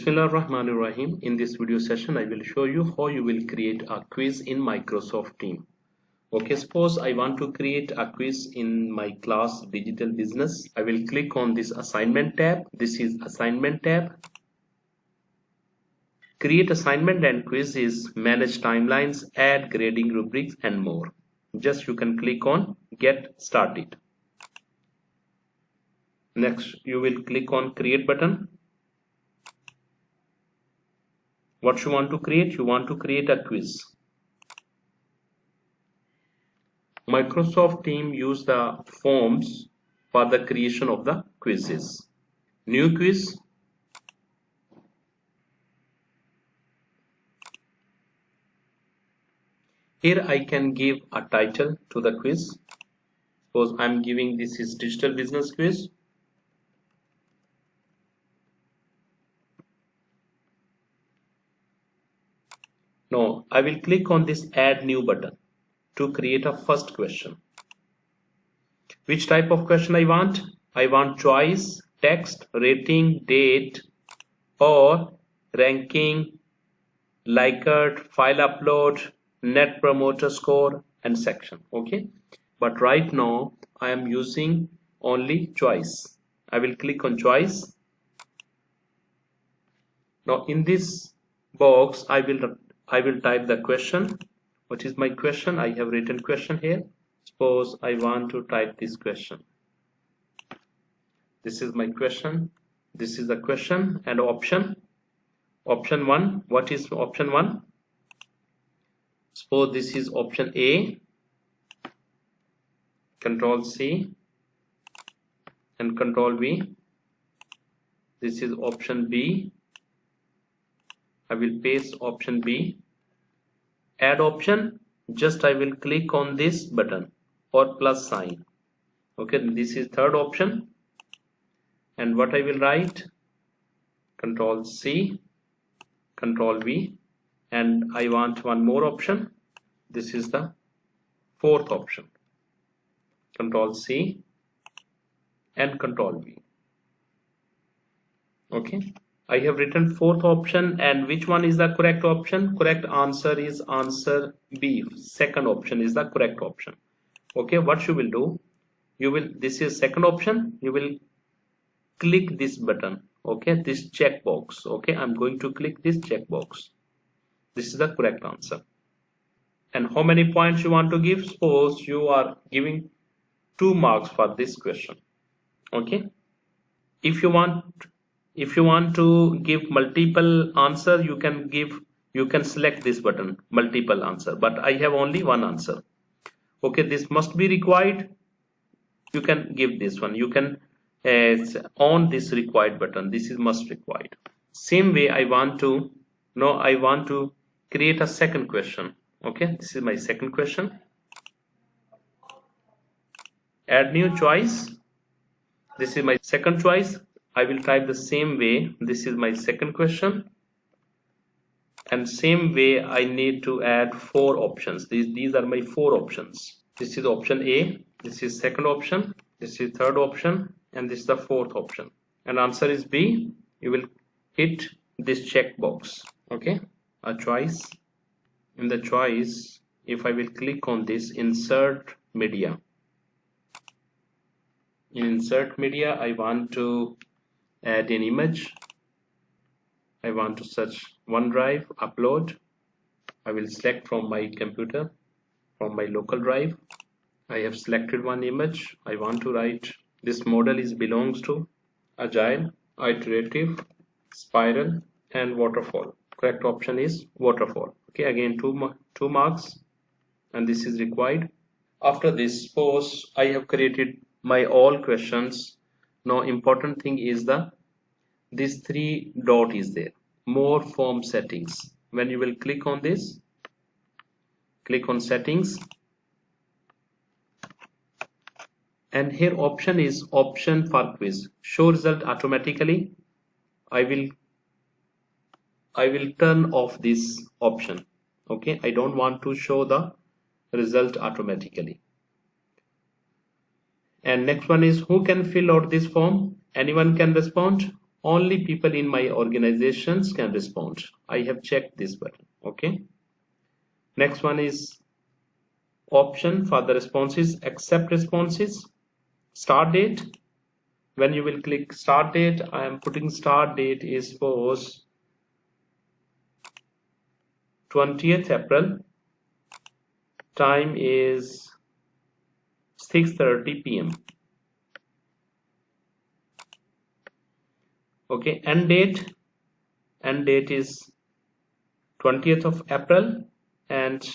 Bismillahirrahmanirrahim. In this video session, I will show you how you will create a quiz in Microsoft Teams. Okay, suppose I want to create a quiz in my class Digital Business. I will click on this assignment tab. This is assignment tab. Create assignment and quiz is manage timelines, add grading rubrics and more. Just you can click on get started. Next, you will click on create button. What you want to create? You want to create a quiz. Microsoft Teams use the forms for the creation of the quizzes. New quiz. Here I can give a title to the quiz. Suppose I'm giving this is Digital Business Quiz. Now I will click on this add new button to create a first question. Which type of question I want? I want choice, text, rating, date, or ranking, Likert, file upload, net promoter score, and section. Okay, but right now I am using only choice. I will click on choice. Now in this box I will type the question. What is my question? I have written question here. Suppose I want to type this question. This is my question. This is the question and option. Option 1. What is option 1? Suppose this is option A. Control C and Control V. This is option B. I will paste option B. Add option. Just I will click on this button or plus sign. Okay, this is third option. And what I will write? Control C, Control V, and I want one more option. This is the fourth option. Control C and Control V. Okay, I have written fourth option, and which one is the correct option? Correct answer is answer B. Second option is the correct option. Okay, what you will do? You will, this is second option. You will click this button. Okay, this checkbox. Okay, I'm going to click this checkbox. This is the correct answer. And how many points you want to give? Suppose you are giving 2 marks for this question. Okay, if you want to give multiple answer, you can select this button, multiple answer, but I have only one answer. Okay, this must be required. You can give this one. You can on this required button. This is must required. Same way I want to create a second question. Okay, this is my second question. Add new choice. This is my second choice. I will type the same way. This is my second question, and same way I need to add 4 options. These are my 4 options. This is option A, this is second option, this is third option, and this is the fourth option, and answer is B. You will hit this checkbox. Okay, a choice. In the choice, if I will click on this insert media, in insert media I want to add an image. I want to search OneDrive, upload. I will select from my computer, from my local drive. I have selected one image. I want to write this model belongs to agile, iterative, spiral, and waterfall. Correct option is waterfall. Okay, again 2 marks, and this is required. After this, suppose I have created my all questions. Now important thing is this 3 dot is there, more form settings. When you will click on this, click on settings, and here option is option for quiz, show result automatically. I will turn off this option. Okay, I don't want to show the result automatically. And next one is who can fill out this form? Anyone can respond, only people in my organizations can respond. I have checked this button. Okay. Next one is option for the responses, accept responses. Start date. When you will click start date, I am putting start date is suppose 20th April. Time is 6:30 p.m. Okay, end date is 20th of April and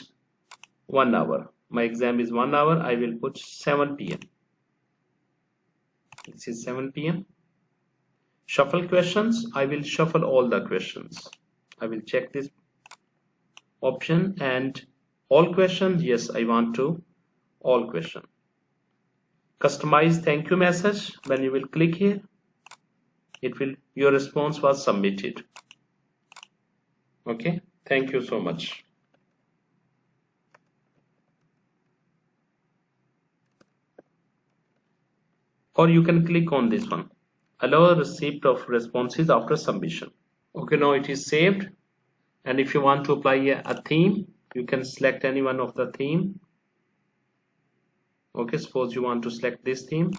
1 hour. My exam is 1 hour. I will put 7 p.m. This is 7 p.m. Shuffle questions. I will shuffle all the questions. I will check this option and all questions. Yes, I want to all question. Customize thank you message. When you will click here, it will your response was submitted. Okay, thank you so much. Or you can click on this one, allow receipt of responses after submission. Okay, now it is saved. And if you want to apply a theme, you can select any one of the theme. Okay, suppose you want to select this theme.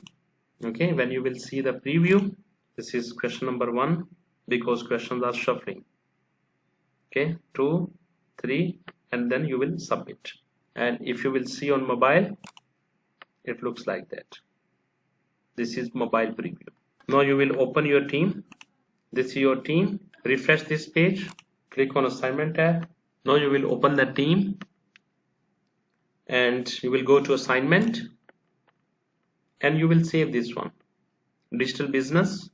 Okay, when you will see the preview, this is question number 1 because questions are shuffling. Okay, 2, 3, and then you will submit. And if you will see on mobile, it looks like that. This is mobile preview. Now you will open your team. This is your team. Refresh this page. Click on assignment tab. Now you will open the team and you will go to assignment and you will save this one. Digital business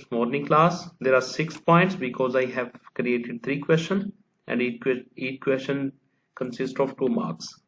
morning class. There are 6 points because I have created 3 questions and each question consists of 2 marks.